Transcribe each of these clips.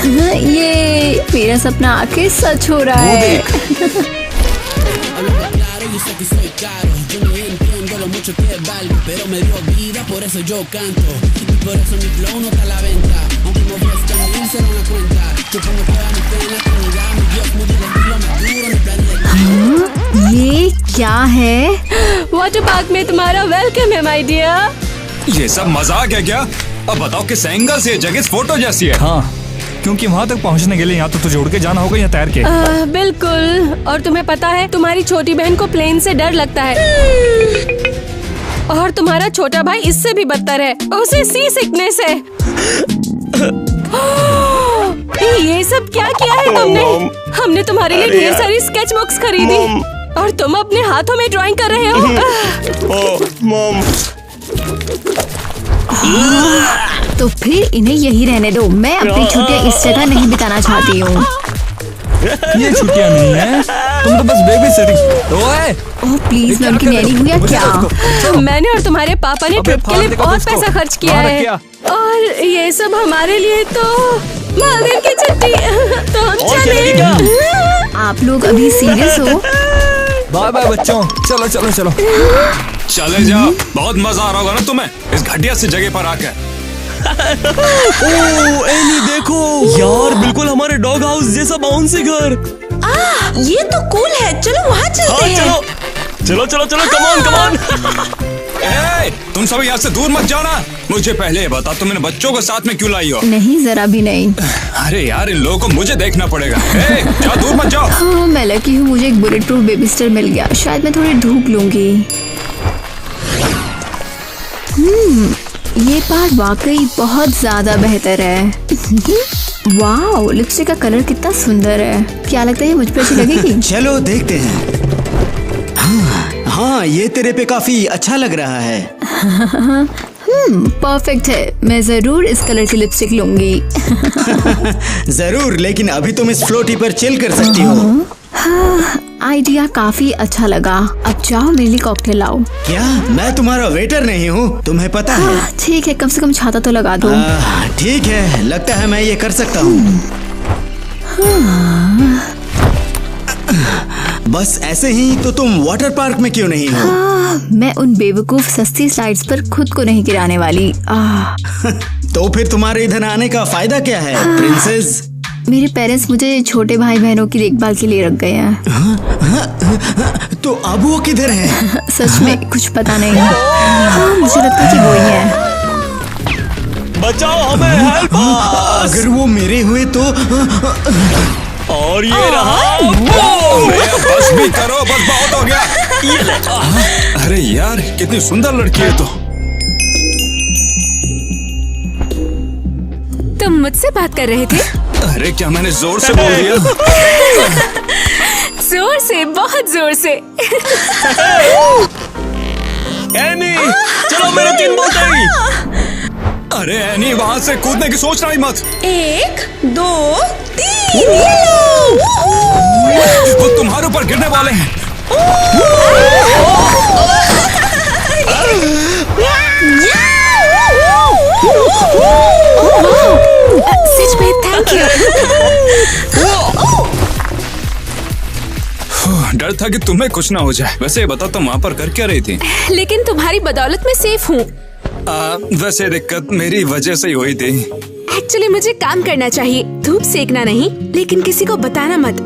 ये मेरा सपना आके सच हो रहा है। ये क्या है? वाटर पार्क में तुम्हारा वेलकम है माय डियर। ये सब मजाक है क्या? अब बताओ किस एंगल से ये जगह फोटो जैसी है। हाँ, क्योंकि वहाँ तक पहुँचने के लिए यहाँ तो तुझे उड़ के जाना होगा या तैर के। बिल्कुल। और तुम्हें पता है तुम्हारी छोटी बहन को प्लेन से डर लगता है और तुम्हारा छोटा भाई इससे भी बदतर है, उसे सी सिकनेस है। ये सब क्या किया है तुमने? हमने तुम्हारे लिए ढेर सारी स्केच बुक्स खरीदी और तुम अपने हाथों में ड्राइंग कर रहे हो। मॉम। तो फिर इन्हें यही रहने दो। मैं अपनी छुट्टियाँ इस जगह नहीं बिताना चाहती हूँ। ये छुट्टियाँ नहीं है, तुम तो बस बेबी सिटिंग। ओए, ओह प्लीज, मैं उनकी नैनी हूँ या क्या? मैंने और तुम्हारे पापा ने ट्रिप के लिए बहुत पैसा खर्च किया है और ये सब हमारे लिए तो मालदीव की छुट्टी। तो हम चलें। आप लोग अभी सीरियस हो? बाय बाय बच्चों, चलो चलो चलो। चले जाओ, बहुत मजा आ रहा होगा ना तुम्हें इस घटिया सी जगह पर आकर। ओह एनी देखो यार, बिल्कुल हमारे डॉग हाउस जैसा बाउंसी घर। ये तो कूल है, चलो वहाँ चलते हैं। चलो चलो चलो, कम ऑन कम ऑन। ए, तुम सब यहाँ से दूर मत जाना। मुझे पहले ये बता, तुमने बच्चों को साथ में क्यों लाई हो? नहीं, जरा भी नहीं। अरे यार, इन लोगों को मुझे देखना पड़ेगा। ए, जाओ, दूर मत जाओ। हाँ, मैं लकी हूँ, मुझे एक बुलेट प्रूफ बेबी सिटर मिल गया। शायद मैं थोड़ी धूप लूंगी। ये पार्ट वाकई बहुत ज्यादा बेहतर है। वाओ, लिपस्टिक का कलर कितना सुंदर है। क्या लगता है ये मुझ पे अच्छी लगेगी? चलो देखते हैं। हाँ, ये तेरे पे काफी अच्छा लग रहा है। परफेक्ट है। मैं जरूर इस कलर की लिपस्टिक लूंगी। जरूर, लेकिन अभी तुम इस फ्लोटी पर चिल कर सकती हो। आइडिया काफी अच्छा लगा। अब जाओ, मेरे लिए कॉकटेल लाओ। क्या मैं तुम्हारा वेटर नहीं हूँ? तुम्हें पता है। ठीक है, कम से कम छाता तो लगा दो। ठीक है, लगता है मैं ये कर सकता हूँ। बस ऐसे ही तो तुम वाटर पार्क में क्यों नहीं हो? मैं उन बेवकूफ सस्ती स्लाइड्स पर खुद को नहीं गिराने वाली। तो फिर तुम्हारे इधर आने का फायदा क्या है, प्रिंसेस? मेरे पेरेंट्स मुझे छोटे भाई बहनों की देखभाल के लिए रख गए हैं। तो अब वो किधर है? सच में कुछ पता नहीं। मुझे लगता है कि वो ही है। बचाओ हमें, हेल्प अस। अगर वो मेरे हुए तो। और ये रहा। बस भी करो, बस बहुत हो गया। अरे यार, कितनी सुंदर लड़की है। तो तुम मुझसे बात कर रहे थे? अरे क्या मैंने जोर से बोल दिया? जोर से, बहुत जोर से। एनी, चलो मेरे 3 बोतल। अरे एनी, वहाँ से कूदने की सोचना ही मत। 1 2 3 वो तुम्हारे ऊपर गिरने वाले हैं। सच में थैंक यू। डर था कि तुम्हें कुछ ना हो जाए। वैसे बता, तुम वहाँ पर कर क्या रही थी? लेकिन तुम्हारी बदौलत मैं सेफ हूँ। वैसे दिक्कत मेरी वजह से ही हुई थी। एक्चुअली मुझे काम करना चाहिए, धूप सेकना नहीं, लेकिन किसी को बताना मत।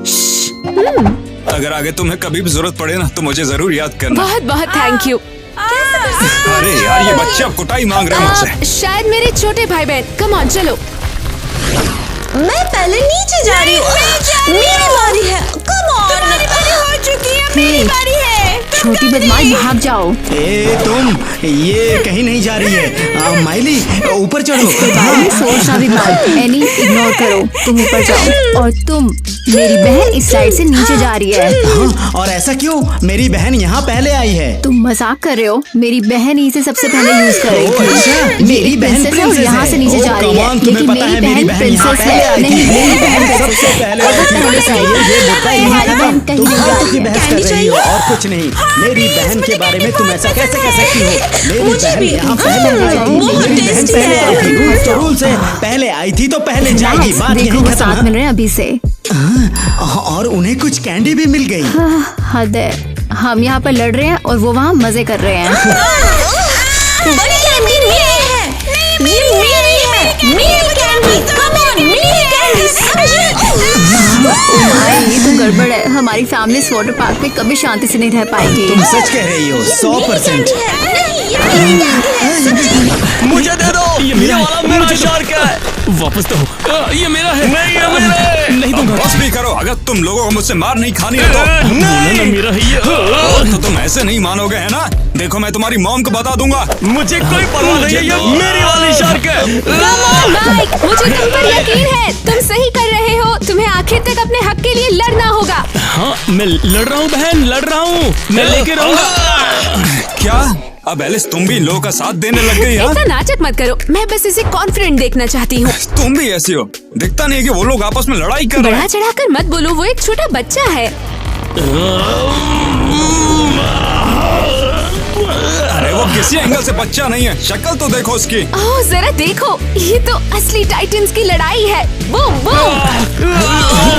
अगर आगे तुम्हें कभी भी जरूरत पड़े ना, तो मुझे जरूर याद करना। बहुत बहुत थैंक यू। अरे यार, ये बच्चे अब कुटाई मांग रहे हैं मुझसे। शायद मेरे छोटे भाई बहन। कम ऑन, चलो। मैं पहले नीचे जा रही हूँ। मेरी बारी है। Come on. तुम्हारी बारी हो चुकी है, मेरी बारी है। छोटी बदमाश, भाग जाओ। तुम ये कहीं नहीं जा रही है। माइली, ऊपर चढ़ो। सोचना भी मत। एनी, इग्नोर करो। तुम ऊपर जाओ और तुम मेरी बहन इस साइड से नीचे जा रही है। हाँ, और ऐसा क्यों? मेरी बहन यहाँ पहले आई है। तुम मजाक कर रहे हो? मेरी बहन इसे सबसे पहले यूज कर रही ओह, थी। अच्छा, मेरी बहन princess है और princess यहाँ है। से नीचे ओह, जा रही है। कमाल, तुम्हें लेकिन पता है मेरी बहन यहाँ princess पहले है। आई थी। नहीं, मेरी बहन सबसे पहले आई थी। पहले से आई है। ये मुद्दा ही तुम्हारी है। बहन कहीं तुम नहीं जा फालतू रही की है। बहस कर रही हो और कुछ नहीं। मेरी बहन के बारे में तुम ऐसा कैसे कह सकती हो? मेरी मुझे बहन भी। यहाँ पहले आई थी। बहुत मेरी बहन tasty पहले है। आई थी। रूल्स तो रूल्स है। पहले आई थी तो पहले जाएगी। बात देखो यही वो खत्म। साथ मिल रहे हैं अभी से। और उन्हें कुछ कैंडी भी मिल गई। हद है। हम यहाँ पर लड़ रहे हैं और वो वहाँ मजे कर रहे हैं। बड़ी कैंडी मेरी है। ये मेरी है। मेरी कैंडी। कम ऑन, मेरी कैंडी। समझे? भाई ये तो गड़बड़ है। हमारी फैमिली इस वाटर पार्क में कभी शांति से नहीं रह पाएगी। तुम सच कह रही हो 100%। मुझे दे दो। ये वाला मेरा शार्क है। वापस दो। ये मेरा है। नहीं, ये मेरा है। नहीं दूंगा। बस भी करो। अगर तुम लोगों को मुझसे मार नहीं खानी है तो बोला ना मेरा है ये। तो तुम ऐसे नहीं मानोगे, है ना? देखो मैं तुम्हारी मॉम को बता दूंगा। मुझे कोई परवाह नहीं है, ये मेरी वाली शार्क है। माइक, मुझे तुम पर यकीन है। तुम सही कर रहे हो। तुम्हें आखिर तक अपने हक के लिए लड़ना होगा। हाँ मैं लड़ रहा हूँ बहन, लड़ रहा हूँ। मैं लेके रहूंगा। क्या? अब एलिस तुम भी इन लोगों का साथ देने लग गई यार? इतना नाटक मत करो। मैं बस इसे कॉन्फिडेंट देखना चाहती हूँ। तुम भी ऐसी हो। दिखता नहीं है कि वो लोग आपस में लड़ाई कर रहे बढ़ा हैं। चढ़ाकर मत बोलो। वो एक छोटा बच्चा है। अरे वो किसी एंगल से बच्चा नहीं है। शक्ल तो देखो उसकी। ओह जरा देखो, ये तो असली टाइटंस की लड़ाई है। Boom boom.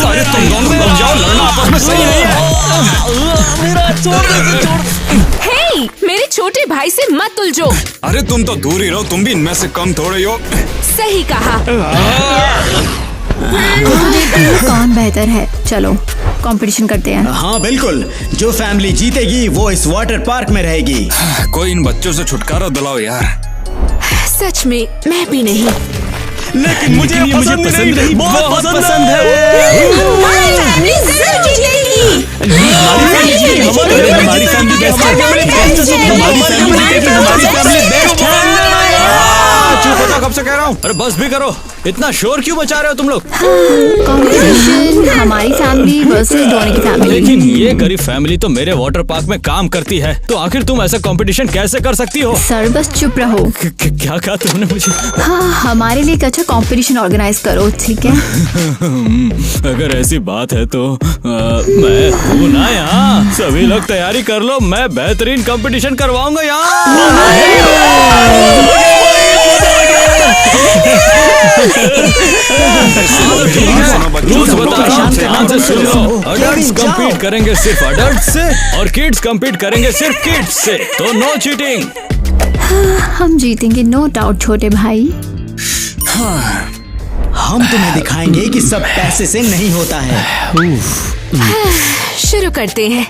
अरे तुम दोनों लड़ जाओ, लड़ना आपस में सही नहीं है। मेरा छोड़। हे, मेरे छोटे भाई से मत उलझो। अरे तुम तो दूर ही रहो। तुम भी इनमें से कम थोड़े ही हो। सही कहा। कौन बेहतर है? चलो कंपटीशन करते हैं। हाँ बिल्कुल। जो फैमिली जीतेगी वो इस वाटर पार्क में रहेगी। कोई इन बच्चों से छुटकारा दिलाओ यार। सच में मैं भी नहीं। लेकिन मुझे ये मुझे पसंद पसंद नहीं। नहीं, बहुत बहुत पसंद है। हमारी फैमिली जरूर जीतेगी। हमारी फैमिली बेस्ट है। हमारी फैमिली जीतेगी। हमारी फैमिली बेस्ट है। चुप हो जाओ, कब से कह रहा हूँ। अरे बस भी करो। इतना शोर क्यों मचा रहे हो तुम लोग? कंपटीशन हमारी फैमिली वर्सेस धोनी की फैमिली। लेकिन ये गरीब फैमिली तो मेरे वाटर पार्क में काम करती है, तो आखिर तुम ऐसा कंपटीशन कैसे कर सकती हो? सर बस चुप रहो। क्या कहा तुमने मुझे? हाँ हमारे लिए एक अच्छा कंपटीशन ऑर्गेनाइज करो, ठीक है? अगर ऐसी बात है तो मैं हूँ ना यहाँ। सभी लोग तैयारी कर लो, मैं बेहतरीन कंपटीशन करवाऊंगा रूल्स बता रहा हूँ, ध्यान से सुन लो। अडल्ट्स compete करेंगे सिर्फ अडल्ट से और किड्स compete करेंगे सिर्फ किड्स से, तो नो चीटिंग। हम जीतेंगे नो डाउट छोटे भाई। हम तुम्हें दिखाएंगे कि सब पैसे से नहीं होता है। शुरू करते हैं।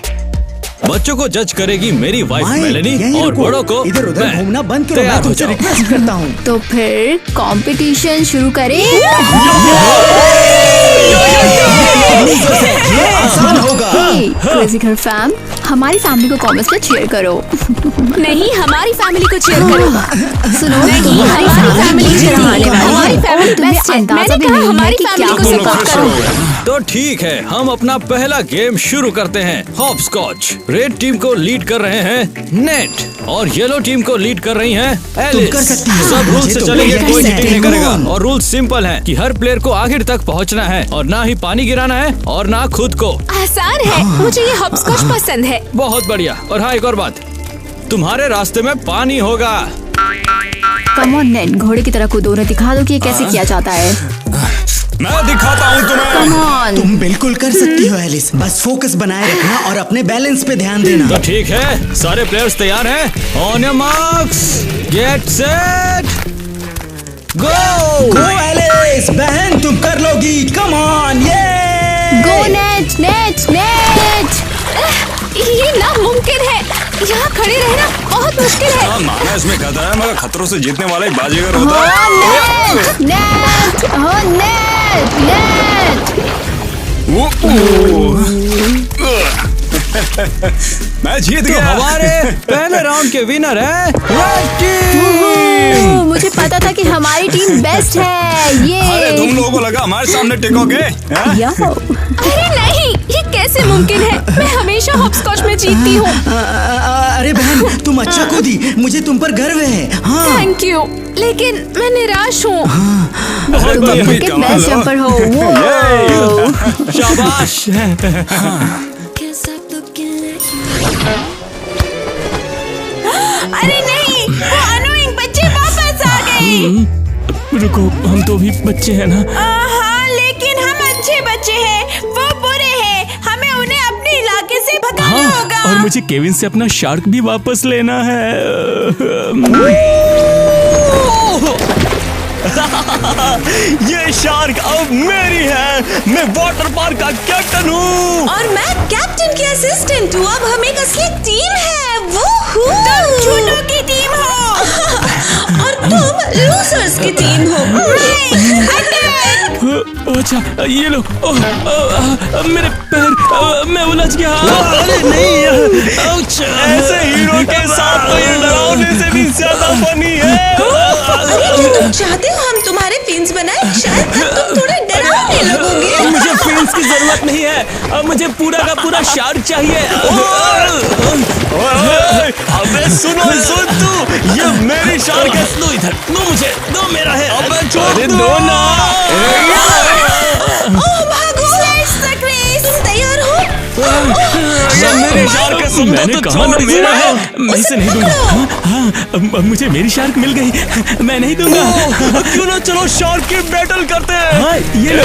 बच्चों को जज करेगी मेरी वाइफ माइक, मेलेनी यहीं और रुको। बड़ों को इधर उधर मैं। घूमना बंद करो। तैयार मैं हो तुमसे जाओ। रिक्वेस्ट करता हूँ। तो फिर कंपटीशन शुरू करें। ये आसान होगा। क्रेजी घर फैम, हमारी फैमिली को कमेंट्स में cheer करो। नहीं, हमारी फैमिली को cheer करो। सुनो, नहीं, तुम्हारी हमारी फैमिली family cheer हमारी करने वाली है। family और तुम्हें best है। अंदाजा मैंने भी कहा नहीं है हमारी कि क्या family को होगा। support करो। तो ठीक है, हम अपना पहला गेम शुरू करते हैं। हॉपस्कॉच। रेड टीम को लीड कर रहे हैं नेट और येलो टीम को लीड कर रही हैं एलिस। कर सकती हो। सब रूल मुझे से तो चलेंगे, वही कोई लगता है। चीटिंग नहीं करेगा। Come on। और रूल सिंपल है कि हर प्लेयर को आखिर तक पहुंचना है और ना ही पानी गिराना है और ना खुद को। आसान है। मुझे ये हॉपस्कॉच पसंद है। बहुत बढ़िया। और हाँ, एक और बात, तुम्हारे रास्ते में पानी होगा। कम ऑन नेट, घोड़े की तरह कूदो, उन्हें दिखा दो कि ये कैसे किया जाता है। मैं दिखाता हूँ तुम्हें। Come on. तुम बिल्कुल कर सकती हो एलिस। बस फोकस बनाए रखना और अपने बैलेंस पे ध्यान देना। तो ठीक है, सारे प्लेयर्स तैयार हैं? On your marks, get set, go. Go Alice, बहन तुम कर लोगी। कम ऑन, ये गो नेट नेट नेट। ये नामुमकिन है। यहाँ खड़े रहना बहुत मुश्किल है। हाँ, माना इसमें खतरा है, मगर खतरों से जीतने वाला ही बाजीगर होता है। हो नेट नेट, हो नेट नेट। मैं जीत तो गया। हमारे पहले राउंड के विनर है रेड टीम। ओह, मुझे पता था कि हमारी टीम बेस्ट है। ये अरे तुम लोगों को लगा हमारे सामने टिकोगे? हैं? याओ। अरे नहीं, ये कैसे मुमकिन है? मैं हमेशा हॉपस्कॉच में जीतती हूँ। अरे बहन, तुम अच्छा कूदी, मुझे तुम पर गर्व है। हाँ थैंक यू, लेकिन मैं निराश हूँ। अरे तुम तुम भी के कमाल बेस्ट हो। जंपर हो। वो शाबाश। अरे नहीं, वो अनोइंग बच्चे वापस आ गए। रुको, हम तो भी बच्चे हैं ना। हाँ, लेकिन हम अच्छे बच्चे हैं, वो बुरे हैं। हमें उन्हें अपने इलाके से भगाना होगा। और मुझे केविन से अपना शार्क भी वापस लेना है। ये शार्क अब मेरी है। मैं वाटर पार्क का कैप्टन हूँ। और मैं कैप्टन की असिस्टेंट हूँ। अब हम एक असली टीम है। वो तुम चूनों की टीम हो और तुम लूजर्स की टीम हो। अच्छा, ये लो। मेरे पैर, मैं उलझ गया। अरे नहीं, ऐसे हीरो के साथ तो ये डरावने से भी ज्यादा फनी है। अरे तुम चाहते हो हम तुम्हारे पिंस बनाए? शायद तब तुम थोड़े डरावने लगोगे। मुझे फिंस की जरूरत नहीं है, अब मुझे पूरा का पूरा शार्क चाहिए। अबे सुन तू, ये मेरी शार्क है। लो इधर, लो मुझे, दो मेरा है। अबे छोड़ दो ना। भागो, तुम तैयार हो? मेरी शार्क है, मैंने कहा ना मेरा है। मैं इसे नहीं दूंगा। हाँ, अब मुझे मेरी शार्क मिल गई, मैं नहीं दूंगा। क्यों ना चलो शार्क की बैटल करते हैं। हाँ, ये लो।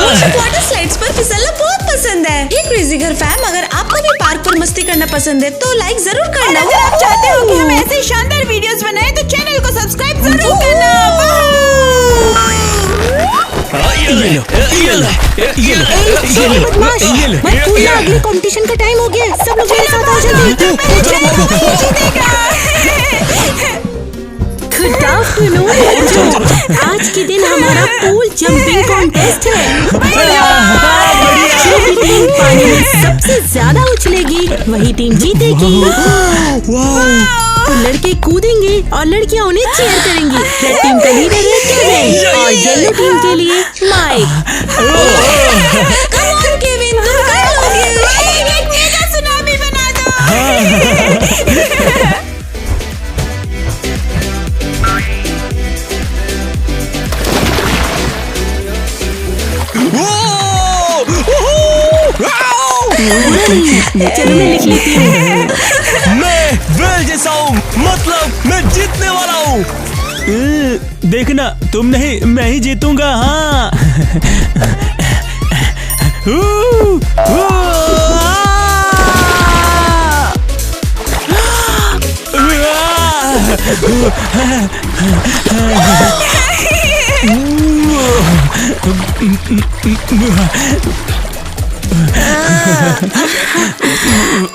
मुझे वाटर स्लाइड्स पर फिसलना बहुत पसंद है। हे क्रेजी घर फैम, अगर आपको भी पार्क पर मस्ती करना पसंद है तो लाइक जरूर करना। अगर आप चाहते हो कि हम ऐसे शानदार वीडियोस बनाएं तो चैनल को सब्सक्राइब जरूर करना। अगले कंपटीशन का टाइम हो गया, सब लोग मेरे साथ आ जाओ। गुड आफ्टरनून बच्चों, आज के दिन हमारा पूल जंपिंग कॉन्टेस्ट है। जो भी टीम पानी में सबसे ज्यादा उछलेगी वही टीम जीतेगी। तो लड़के कूदेंगे और लड़कियां उन्हें चीयर करेंगी। रेड टीम का लीडर है केविन और येलो टीम के लिए माइक। कम ऑन केविन, तुम कर लोगे। एक मेगा सुनामी बना दो। चलो मैं लिख लेती हूँ। मैं वेल जैसा हूँ, मतलब मैं जीतने वाला हूँ। देखना, तुम नहीं, मैं ही जीतूंगा। हाँ।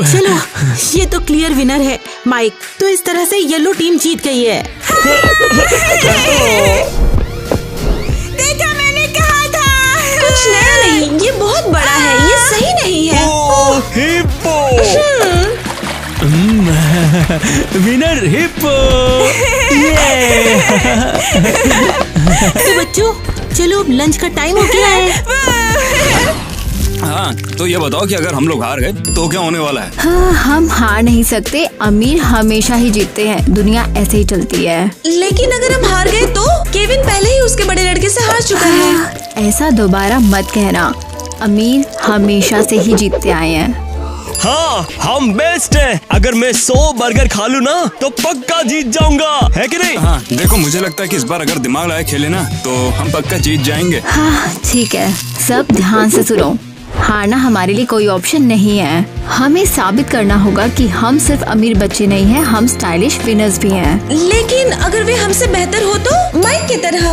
चलो, ये तो क्लियर विनर है माइक। तो इस तरह से येलो टीम जीत गई है। देखा, मैंने कहा था। कुछ नया नहीं, ये बहुत बड़ा है, ये सही नहीं है। हिप्पो। Winner hippo. तो बच्चों, चलो अब लंच का टाइम हो गया है। हाँ, तो ये बताओ कि अगर हम लोग हार गए तो क्या होने वाला है? हाँ, हम हार नहीं सकते। अमीर हमेशा ही जीतते हैं, दुनिया ऐसे ही चलती है। लेकिन अगर हम हार गए तो केविन पहले ही उसके बड़े लड़के से हार चुका है। ऐसा दोबारा मत कहना। अमीर हमेशा से ही जीतते आए हैं। हाँ, हम बेस्ट हैं। अगर मैं 100 बर्गर खा लूँ ना तो पक्का जीत जाऊंगा, है कि नहीं? हाँ, देखो मुझे लगता है कि इस बार अगर दिमाग लगाए खेले ना तो हम पक्का जीत जाएंगे। हाँ ठीक है, सब ध्यान से सुनो। हारना हमारे लिए कोई ऑप्शन नहीं है। हमें साबित करना होगा कि हम सिर्फ अमीर बच्चे नहीं हैं, हम स्टाइलिश विनर्स भी हैं। लेकिन अगर वे हमसे बेहतर हो तो माइक की तरह।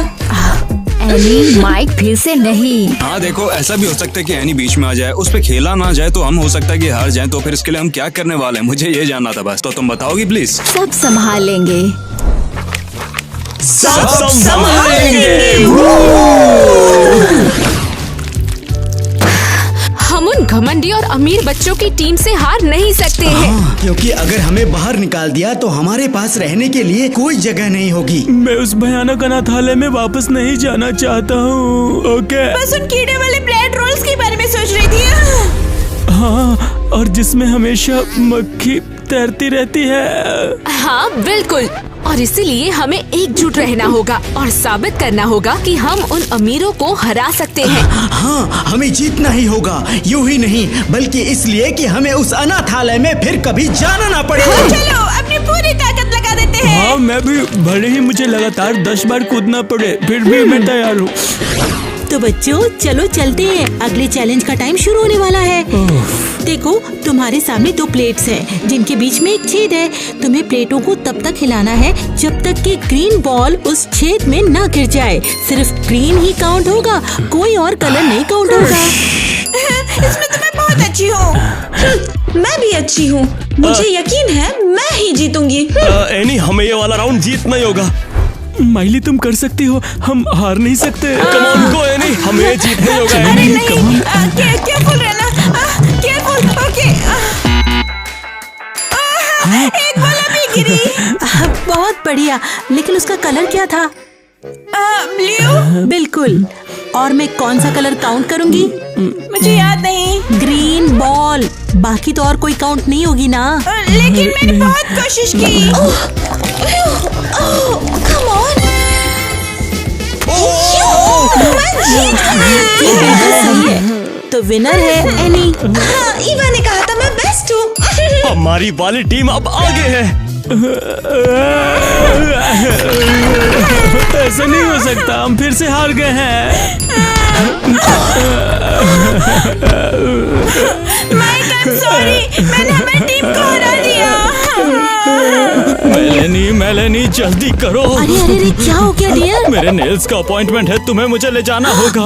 एनी, माइक फिर से नहीं। हाँ देखो, ऐसा भी हो सकता है कि एनी बीच में आ जाए, उस पे खेला ना जाए तो हम हो सकता है कि हार जाएं। तो फिर इसके लिए हम क्या करने वाले हैं, मुझे ये जानना था बस। तो तुम बताओगी प्लीज? सब संभाल लेंगे। सब संभालेंगे। हम उन घमंडी और अमीर बच्चों की टीम से हार नहीं सकते हैं। हाँ, क्योंकि अगर हमें बाहर निकाल दिया तो हमारे पास रहने के लिए कोई जगह नहीं होगी। मैं उस भयानक अनाथालय में वापस नहीं जाना चाहता हूँ। ओके। बस उन कीड़े वाले ब्रेड रोल्स के बारे में सोच रही थी। हाँ, और जिसमें हमेशा मक्खी तैरती रहती है। हाँ बिल्कुल, और इसीलिए हमें एकजुट रहना होगा और साबित करना होगा कि हम उन अमीरों को हरा सकते हैं। हाँ, हमें जीतना ही होगा। यूं ही नहीं, बल्कि इसलिए कि हमें उस अनाथालय में फिर कभी जाना ना पड़े। चलो अपनी पूरी ताकत लगा देते हैं। हाँ, मैं भी, भले ही मुझे लगातार 10 बार कूदना पड़े, फिर भी मैं तैयार हूँ। तो बच्चों चलो चलते हैं, अगले चैलेंज का टाइम शुरू होने वाला है। देखो तुम्हारे सामने 2 प्लेट्स हैं, जिनके बीच में एक छेद है। तुम्हें प्लेटों को तब तक हिलाना है जब तक कि ग्रीन बॉल उस छेद में ना गिर जाए। सिर्फ ग्रीन ही काउंट होगा, कोई और कलर नहीं काउंट होगा। इसमें तो मैं बहुत अच्छी हूँ। मैं भी अच्छी हूँ। मुझे यकीन है मैं ही जीतूंगी। एनी, हमें ये वाला राउंड जीतना ही होगा। माइली, तुम कर सकती हो, हम हार नहीं सकते। कम ऑन गो एनी, हमें जीतना ही होगा। अरे एनी, नहीं, कम ऑन। केयरफुल रहना। केयरफुल। ओके। एक बॉल अभी गिरी। बहुत बढ़िया, लेकिन उसका कलर क्या था? ब्लू। बिल्कुल। और मैं कौन सा कलर काउंट करूंगी? मुझे याद नहीं। Green ball. बाकी तो और कोई काउंट नहीं होगी ना? लेकिन मैंने बहुत कोशिश की। Come on. ये बिल्कुल सही है। तो विनर है एनी। हाँ, ईवा ने कहा था मैं बेस्ट हूँ। हमारी वाली टीम अब आगे है। ऐसा नहीं हो सकता, हम फिर से हार गए हैं। माइक, आई एम सॉरी, मैंने हमारी टीम को हरा दिया। मेलेनी, जल्दी करो। अरे अरे अरे, क्या हो गया डियर? मेरे नेल्स का अपॉइंटमेंट है, तुम्हें मुझे ले जाना होगा।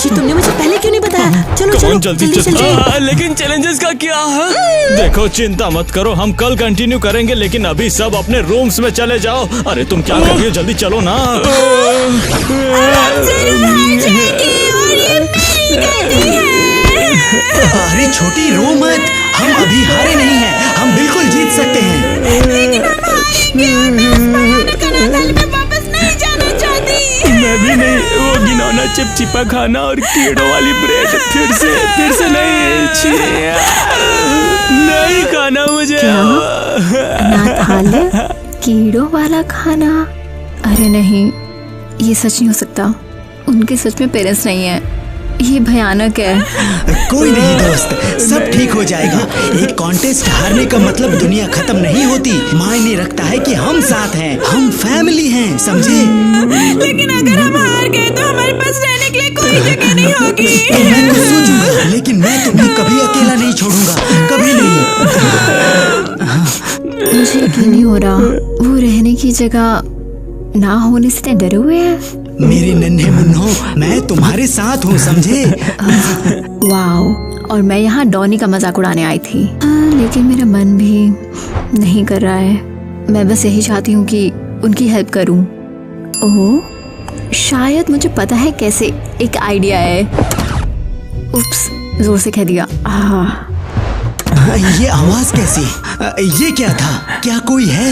ये तुमने मुझे पहले क्यों नहीं बताया? चलो चलो जल्दी चल। लेकिन चैलेंजेस का क्या है? देखो, चिंता मत करो, हम कल कंटिन्यू करेंगे, लेकिन अभी सब अपने रूम्स में चले जाओ। अरे तुम क्या कर रही हो? जल्दी चलो ना। अरे छोटी, रो मत, हम अभी हारे नहीं हैं, हम बिल्कुल जीत सकते हैं। लेकिन हम हारेंगे और मैं उस भयानक अनाथालय में वापस नहीं जाना चाहती। मैं भी नहीं। वो घिनौना चिपचिपा खाना और कीड़ों वाली ब्रेड फिर से नहीं। नहीं खाना मुझे। अनाथालय, कीड़ों वाला खाना? अरे नहीं, ये सच नहीं हो सकता। उनके सच में पेरेंट्स नहीं है। ये भयानक है। कोई नहीं दोस्त, सब ठीक हो जाएगा। एक कॉन्टेस्ट हारने का मतलब दुनिया खत्म नहीं होती। मायने रखता है कि हम साथ हैं, हम फैमिली हैं, समझे? लेकिन अगर हम हार गए तो हमारे पास रहने के लिए कोई जगह नहीं होगी। मैं कुछ सोचूंगा, लेकिन मैं तुम्हें कभी अकेला नहीं छोड़ूंगा, कभी नहीं। मुझे यकीन नहीं हो रहा, वो रहने की जगह ना होने से डरे हुए हैं। मेरे नन्हे मुन्नो, मैं तुम्हारे साथ हूँ, समझे? वाओ, और मैं यहाँ डॉनी का मजाक उड़ाने आई थी। लेकिन मेरा मन भी नहीं कर रहा है। मैं बस यही चाहती हूँ कि उनकी हेल्प करूँ। ओह, शायद मुझे पता है कैसे। एक आइडिया है। उप्स, जोर से कह दिया। ये आवाज कैसी? ये क्या था? क्या कोई है?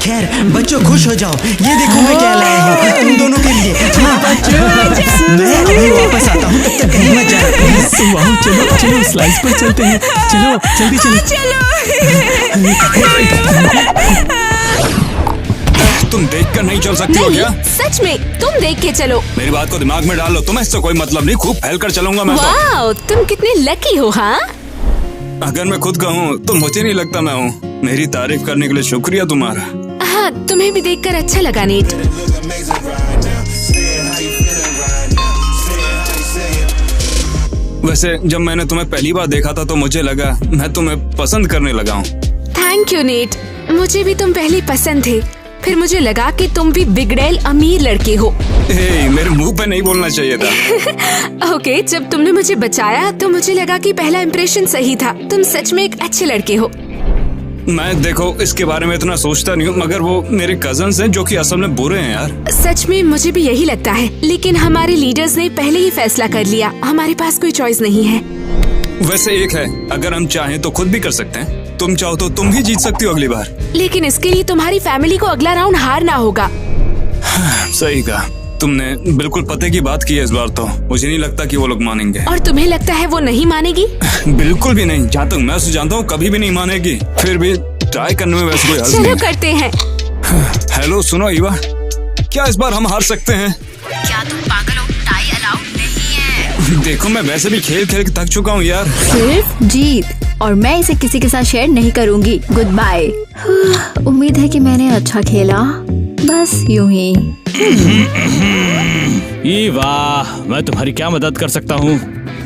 खैर, बच्चों खुश हो जाओ, ये देखो मैं क्या लाया हूँ तुम दोनों के लिए। मैं अभी वापस आता हूँ, तब तक कहीं मत जाना प्लीज। वाह, चलो चलो स्लाइस पर चलते हैं। चलो जल्दी चलो। तुम देख कर नहीं चल सकती हो क्या? सच में, तुम देख के चलो। मेरी बात को दिमाग में डाल लो, तुम्हें इससे कोई मतलब नहीं, खूब फैल कर चलूंगा मैं तो। वाह, तुम कितने लकी हो। हाँ, अगर मैं खुद कहूँ तो मुझे नहीं लगता मैं हूँ। मेरी तारीफ करने के लिए शुक्रिया तुम्हारा। हाँ, तुम्हें भी देखकर अच्छा लगा नेट। वैसे जब मैंने तुम्हें पहली बार देखा था तो मुझे लगा मैं तुम्हें पसंद करने लगा हूँ। थैंक यू नेट, मुझे भी तुम पहले पसंद थे, फिर मुझे लगा कि तुम भी बिगड़ैल अमीर लड़के हो। मेरे मुंह पे नहीं बोलना चाहिए था। ओके, जब तुमने मुझे बचाया तो मुझे लगा कि पहला इंप्रेशन सही था। तुम सच में एक अच्छे लड़के हो। मैं देखो इसके बारे में इतना सोचता नहीं हूँ, मगर वो मेरे कजन्स हैं जो कि असल में बुरे हैं यार। सच में मुझे भी यही लगता है, लेकिन हमारे लीडर्स ने पहले ही फैसला कर लिया, हमारे पास कोई चॉइस नहीं है। वैसे एक है, अगर हम चाहें तो खुद भी कर सकते हैं। तुम चाहो तो तुम ही जीत सकती हो अगली बार। लेकिन इसके लिए तुम्हारी फैमिली को अगला राउंड हारना होगा। सही कहा तुमने, बिल्कुल पते की बात की है इस बार तो। मुझे नहीं लगता कि वो लोग मानेंगे। और तुम्हें लगता है वो नहीं मानेगी? बिल्कुल भी नहीं, जहाँ तक मैं उसे जानता हूँ कभी भी नहीं मानेगी। फिर भी ट्राई करने में वैसे कोई हर्ज चलो नहीं। करते हैं। हेलो सुनो ईवा, क्या इस बार हम हार सकते हैं? क्या तुम पागल हो? टाई अलाउड नहीं है। देखो मैं वैसे भी खेल खेल के थक चुका हूँ यार। सिर्फ जीत, और मैं इसे किसी के साथ शेयर नहीं करूंगी। Goodbye. उम्मीद है कि मैंने अच्छा खेला, बस यूं ही। ईवा, मैं तुम्हारी क्या मदद कर सकता हूँ?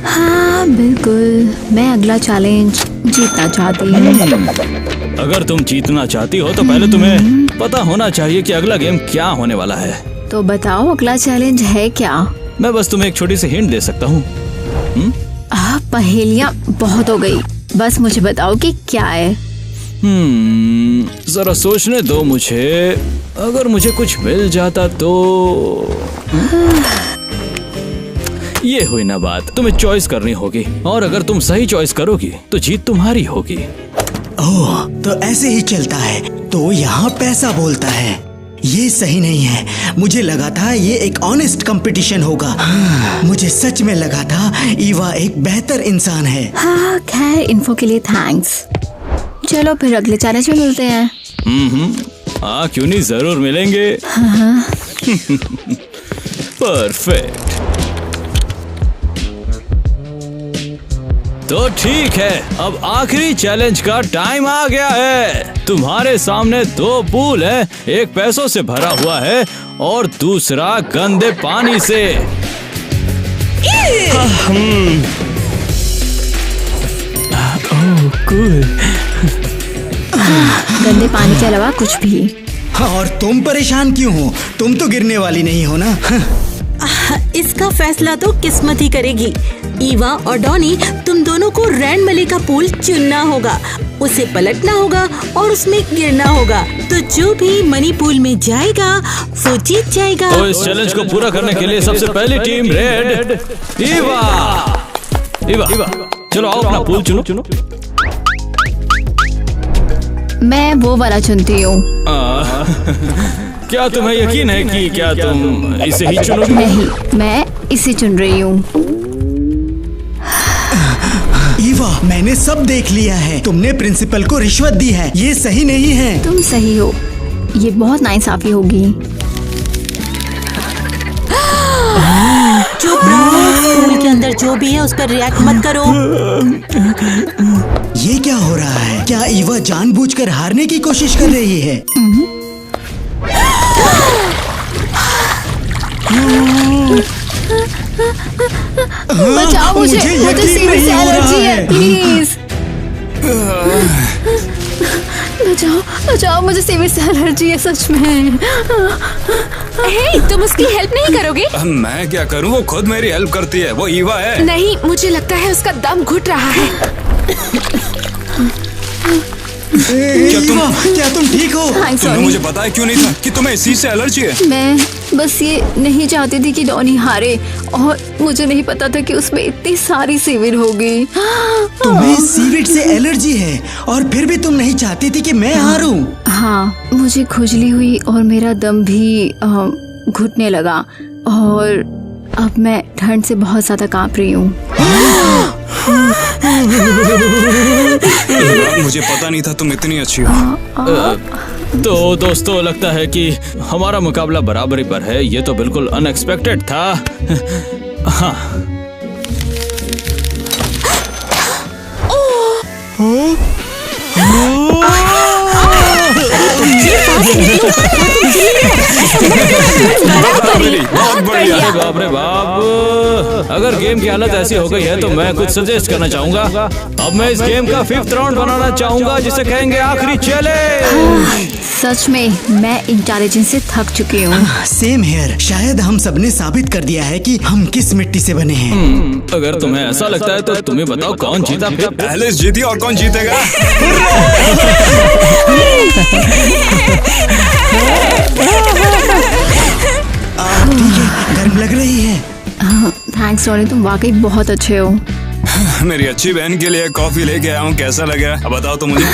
हाँ बिल्कुल, मैं अगला चैलेंज जीतना चाहती हूँ। अगर तुम जीतना चाहती हो तो पहले तुम्हें पता होना चाहिए कि अगला गेम क्या होने वाला है। तो बताओ अगला चैलेंज है क्या? मैं बस तुम्हें एक छोटी सी हिंट दे सकता हूँ। पहेलियाँ बहुत हो गई, बस मुझे बताओ कि क्या है। जरा सोचने दो मुझे। अगर मुझे कुछ मिल जाता तो ये हुई ना बात। तुम्हें चॉइस करनी होगी, और अगर तुम सही चॉइस करोगी तो जीत तुम्हारी होगी। ओह, तो ऐसे ही चलता है। तो यहाँ पैसा बोलता है। ये सही नहीं है। मुझे लगा था ये एक ऑनेस्ट कंपटीशन होगा। मुझे सच में लगा था ईवा एक बेहतर इंसान है। हाँ खैर, इन्फो के लिए थैंक्स। चलो फिर अगले चैलेंज में मिलते हैं। हाँ क्यों नहीं, जरूर मिलेंगे। परफेक्ट। तो ठीक है, अब आखिरी चैलेंज का टाइम आ गया है। तुम्हारे सामने 2 पूल है, एक पैसों से भरा हुआ है और दूसरा गंदे पानी से। गंदे पानी के अलावा कुछ भी। और तुम परेशान क्यों हो? तुम तो गिरने वाली नहीं हो ना। इसका फैसला तो किस्मत ही करेगी। ईवा और डॉनी, तुम दोनों को रैंडमली का पूल चुनना होगा, उसे पलटना होगा और उसमें गिरना होगा। तो जो भी मनी पूल में जाएगा वो जीत जाएगा। तो इस चैलेंज को पूरा करने के लिए सबसे पहली टीम रेड, ईवा। ईवा, चलो आओ अपना पूल चुनो। मैं वो वाला चुनती हूँ। क्या तुम्हें यकीन है कि क्या तुम इसे ही चुनोगी? नहीं, मैं इसे चुन रही हूँ। ईवा, मैंने सब देख लिया है। तुमने प्रिंसिपल को रिश्वत दी है, ये सही नहीं है। तुम सही हो, ये बहुत नाइंसाफी होगी। चुप रहो, पूल के अंदर जो भी है उस पर रिएक्ट मत करो। ये क्या हो रहा है? क्या ईवा जानबूझकर हारने की कोशिश कर रही है? बचाओ मुझे सीवर से एलर्जी है, प्लीज। बचाओ, मुझे सीवर से एलर्जी है सच में। हे, तुम उसकी हेल्प नहीं करोगे? मैं क्या करूं, वो खुद मेरी हेल्प करती है। वो ईवा है। नहीं, मुझे लगता है उसका दम घुट रहा है। क्या तुम ठीक हो? तुमने मुझे बताया क्यों नहीं था कि तुम्हें इसी से एलर्जी है? मैं बस ये नहीं चाहती थी कि डॉनी हारे, और मुझे नहीं पता था कि उसमें इतनी सारी सीविड होगी। तुम्हें सीविड से एलर्जी है और फिर भी तुम नहीं चाहती थी कि मैं हारूं? हाँ, मुझे खुजली हुई और मेरा दम भी घुटने लगा, और अब मैं ठंड से बहुत ज्यादा कांप रही हूँ। मुझे पता नहीं था तुम इतनी अच्छी हो। तो दोस्तों, लगता है कि हमारा मुकाबला बराबरी पर है। ये तो बिल्कुल अनएक्सपेक्टेड था। हाँ। हमारी। बहुत बढ़िया। अरे बाप रे बाप, अगर गेम की हालत ऐसी हो गई है तो मैं कुछ सजेस्ट करना चाहूंगा। अब मैं इस गेम का 5th राउंड बनाना चाहूंगा जिसे कहेंगे आखिरी चैलेंज। सच में मैं इंटेलिजेंस से थक चुकी हूँ। Same here. शायद हम सबने साबित कर दिया है कि हम किस मिट्टी से बने हैं। अगर तुम्हें ऐसा लगता है तो तुम्हें बताओ कौन जीता फिर। एलिस जीती और कौन जीतेगा? ठीक है, गर्म लग रही है। थैंक्स डॉनी, तुम वाकई बहुत अच्छे हो। मेरी अच्छी बहन के लिए कॉफी लेके आया हूँ, कैसा लगा? अब बताओ तो मुझे।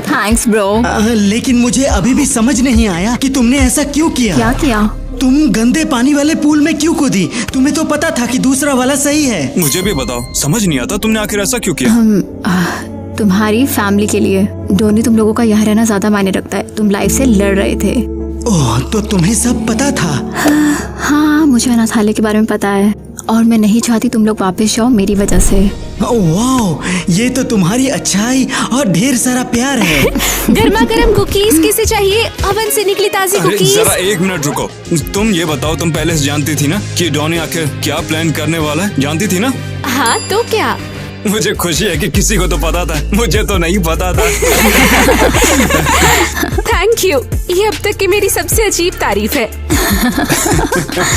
Thanks bro. लेकिन मुझे अभी भी समझ नहीं आया कि तुमने ऐसा क्यों किया। क्या किया? तुम गंदे पानी वाले पूल में क्यों कूदी? तुम्हें तो पता था कि दूसरा वाला सही है। मुझे भी बताओ, समझ नहीं आता तुमने आखिर ऐसा क्यों किया? तुम्हारी फैमिली के लिए। डोनी, तुम लोगों का यहाँ रहना ज्यादा मायने रखता है। तुम लाइफ से लड़ रहे थे। ओह, तो तुम्हें सब पता था? हाँ, मुझे अनाथालय के बारे में पता है और मैं नहीं चाहती तुम लोग वापस जाओ मेरी वजह से। वाह, ये तो तुम्हारी अच्छाई और ढेर सारा प्यार है। गर्मा गर्म कुकीज किसे चाहिए? ओवन से निकली ताजी अरे कुकीज। जरा 1 मिनट रुको। तुम ये बताओ, तुम पहले से जानती थी ना कि डॉनी आखिर क्या प्लान करने वाला है? जानती थी ना? हाँ तो क्या? मुझे खुशी है कि किसी को तो पता था, मुझे तो नहीं पता था। थैंक यू, ये अब तक की मेरी सबसे अजीब तारीफ है।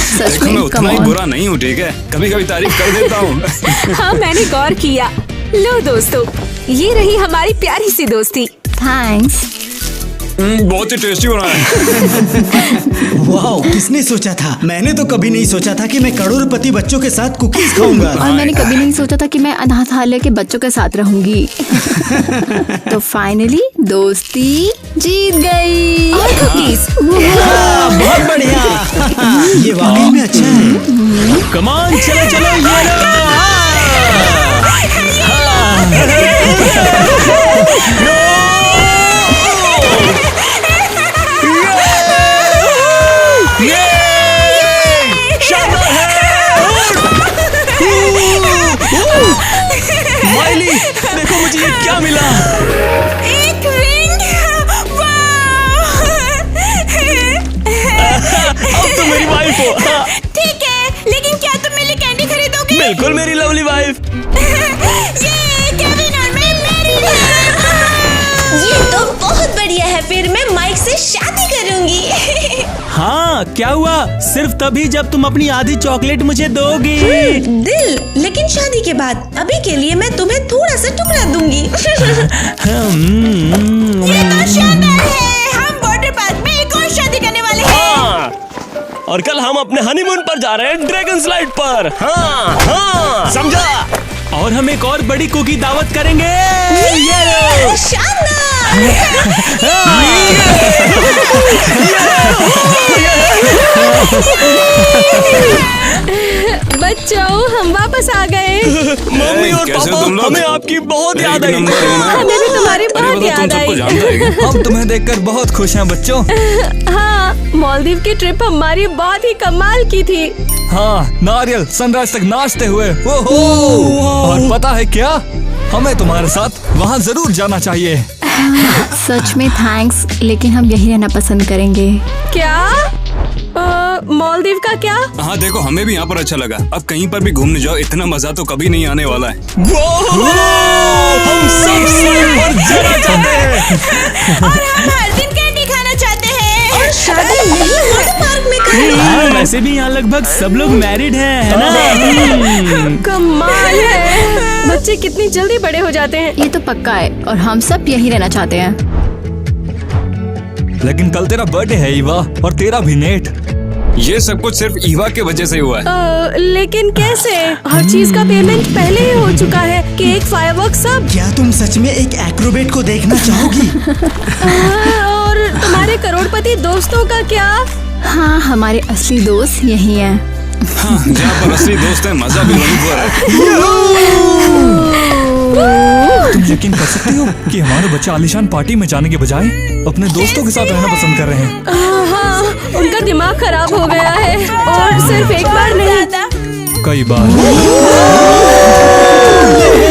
सच देखो, मैं में उतना ही कमाल। बुरा नहीं हूँ, ठीक है? कभी कभी तारीफ कर देता हूँ। हाँ, मैंने गौर किया। लो दोस्तों, ये रही हमारी प्यारी सी दोस्ती। थैंक्स। बहुत ही टेस्टी बना है। वाह, किसने सोचा था? मैंने तो कभी नहीं सोचा था कि मैं करोड़पति बच्चों के साथ कुकीज खाऊंगा। और मैंने कभी नहीं सोचा था कि मैं अनाथालय के बच्चों के साथ रहूंगी। तो फाइनली दोस्ती जीत गई। और कुकीज। बहुत बढ़िया। ये वाकई में अच्छा है। कमान, चलो चलो, ये लो। माइली, देखो मुझे ये क्या मिला। एक रिंग। अब तो मेरी वाइफ हो। ठीक है, लेकिन क्या तुम मेरे लिए कैंडी खरीदोगे? बिल्कुल मेरी लवली वाइफ। ये केविन और मैं मैरिड हैं। ये तो बहुत बढ़िया है, फिर मैं माइक से शादी करूंगी। हाँ, क्या हुआ? सिर्फ तभी जब तुम अपनी आधी चॉकलेट मुझे दोगी। दिल, लेकिन शादी के बाद। अभी के लिए मैं तुम्हें थोड़ा सा टुकड़ा दूंगी। ये तो शानदार है। हम वाटर पार्क में एक और शादी करने वाले हैं। हाँ, और कल हम अपने हनीमून पर जा रहे हैं, ड्रैगन स्लाइड पर। हाँ हाँ, समझा? और हम एक और बड़ी कुकी दावत करेंगे। ये लो। शानदार। बच्चों, हम वापस आ गए। मम्मी और कैसे पापा, तुम लोग? हमें आपकी बहुत याद एक आई। नंबर हूँ मैं। हमें भी तुम्हारी अरे बहुत मतलब याद तुम सबको आई। जानता है क्या? हम तुम्हें देखकर बहुत खुश हैं बच्चों। हाँ, मालदीव की ट्रिप हमारी बहुत ही कमाल की थी। हाँ, नारियल सनराइज तक नाचते हुए। ओहो! और पता है क्या, हमें तुम्हारे साथ वहाँ जरूर जाना चाहिए। सच में थैंक्स, लेकिन हम यही रहना पसंद करेंगे। क्या? मालदीव का क्या? हाँ देखो, हमें भी यहाँ पर अच्छा लगा। अब कहीं पर भी घूमने जाओ, इतना मजा तो कभी नहीं आने वाला है। हम सब स्लाइड पर जाना चाहते हैं। और हम हर दिन कैंडी खाना चाहते हैं। और शादी नहीं वाटर पार्क में करनी। हाँ, वैसे भी यहाँ लगभग सब लोग मैरिड हैं, है ना? कमाल है। बच्चे कितनी जल्दी बड़े हो जाते हैं। ये तो पक्का है और हम सब यही रहना चाहते हैं। लेकिन कल तेरा बर्थडे है ईवा, और तेरा भी नेट। ये सब कुछ सिर्फ ईवा के वजह से हुआ है। लेकिन कैसे? हर चीज का पेमेंट पहले ही हो चुका है। केक, फायरवर्क सब। क्या तुम सच में एक एक्रोबेट को देखना चाहोगी? और तुम्हारे करोड़पति दोस्तों का क्या? हाँ, हमारे असली दोस्त यही हैं। हाँ, जहाँ पर असली दोस्त है, मजा भी वहीं पर है। तुम यकीन कर सकती हो कि हमारे बच्चे आलीशान पार्टी में जाने के बजाय अपने दोस्तों के साथ रहना पसंद कर रहे हैं। हाँ, उनका दिमाग खराब हो गया है, और सिर्फ एक बार नहीं, कई बार।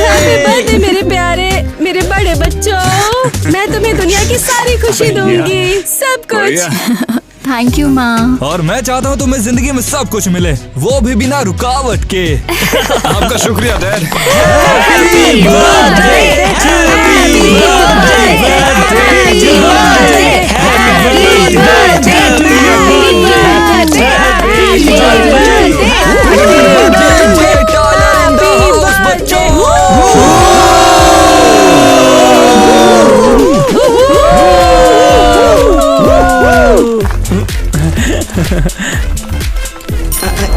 हैप्पी बर्थडे मेरे प्यारे, मेरे बड़े बच्चों। मैं तुम्हें दुनिया की सारी खुशी दूंगी, सब कुछ। थैंक यू माँ। और मैं चाहता हूँ तुम्हें जिंदगी में सब कुछ मिले, वो भी बिना रुकावट के। आपका शुक्रिया डैड।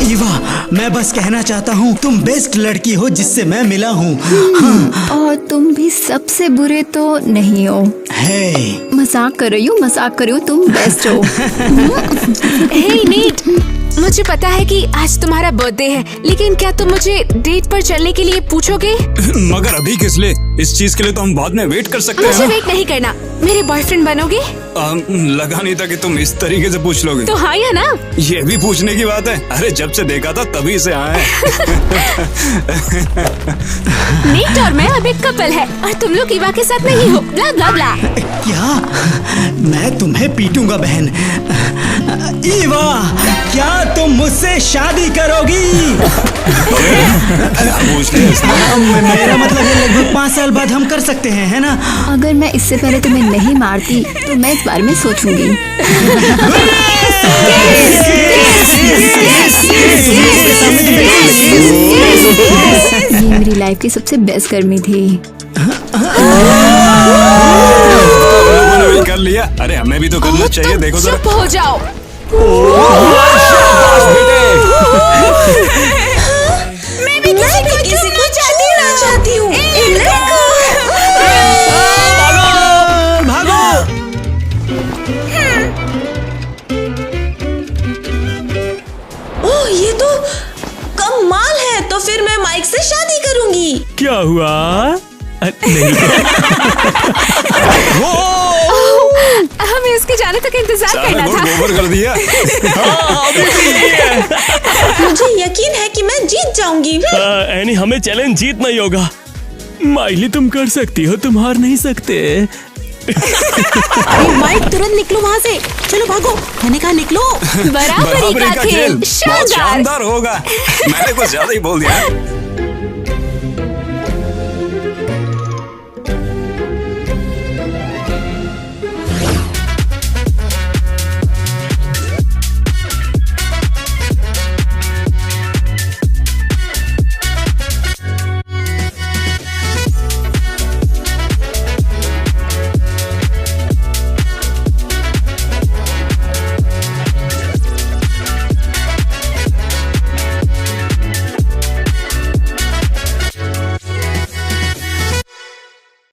ईवा, मैं बस कहना चाहता हूँ तुम बेस्ट लड़की हो जिससे मैं मिला हूँ। हाँ। और तुम भी सबसे बुरे तो नहीं हो। है मजाक कर रही हूँ, मजाक कर रही हूँ, तुम बेस्ट हो। हे नीट, मुझे पता है कि आज तुम्हारा बर्थडे है, लेकिन क्या तुम मुझे डेट पर चलने के लिए पूछोगे? मगर अभी किस लिए? इस चीज के लिए तो हम बाद में वेट कर सकते मुझे हैं ना? वेट नहीं करना। मेरे बॉयफ्रेंड बनोगे? लगा नहीं था कि तुम इस तरीके से पूछ लोगे। तो हाँ या ना? ये भी पूछने की बात है? अरे जब से देखा था तभी से आए। नीट और मैं अब एक कपल है और तुम लोग ईवा के साथ नहीं हो। ब्ला ब्ला ब्ला। क्या? मैं तुम्हें पीटूंगा बहन। ईवा, क्या तुम मुझसे शादी करोगी? मेरा मतलब है लगभग 5 साल बाद हम कर सकते हैं, है ना? अगर मैं इससे पहले तुम्हें नहीं मारती तो मैं इस बारे में सोचूंगी। ये मेरी लाइफ की सबसे बेस्ट गर्मी थी। लोगों ने भी कर लिया। अरे हमें भी तो करना चाहिए। देखो जरा। चुप हो जाओ। मैं भी किसी को चाहती हूँ। भागो! ओह, ये तो कमाल है। तो फिर मैं माइक से शादी करूंगी। क्या हुआ? नहीं। हमें उसके जाने तक इंतजार सारा करना गुड़ था। गोबर कर दिया। मुझे यकीन है कि मैं जीत जाऊंगी। एनी, हमें चैलेंज जीतना ही होगा। माइली, तुम कर सकती हो, तुम हार नहीं सकते। अरे माइक, तुरंत निकलो वहाँ से। चलो भागो, मैंने कहा निकलो। बराबरी का खेल बहुत शानदार। शानदार होगा। मैंने कुछ ज्यादा ही बोल दिया।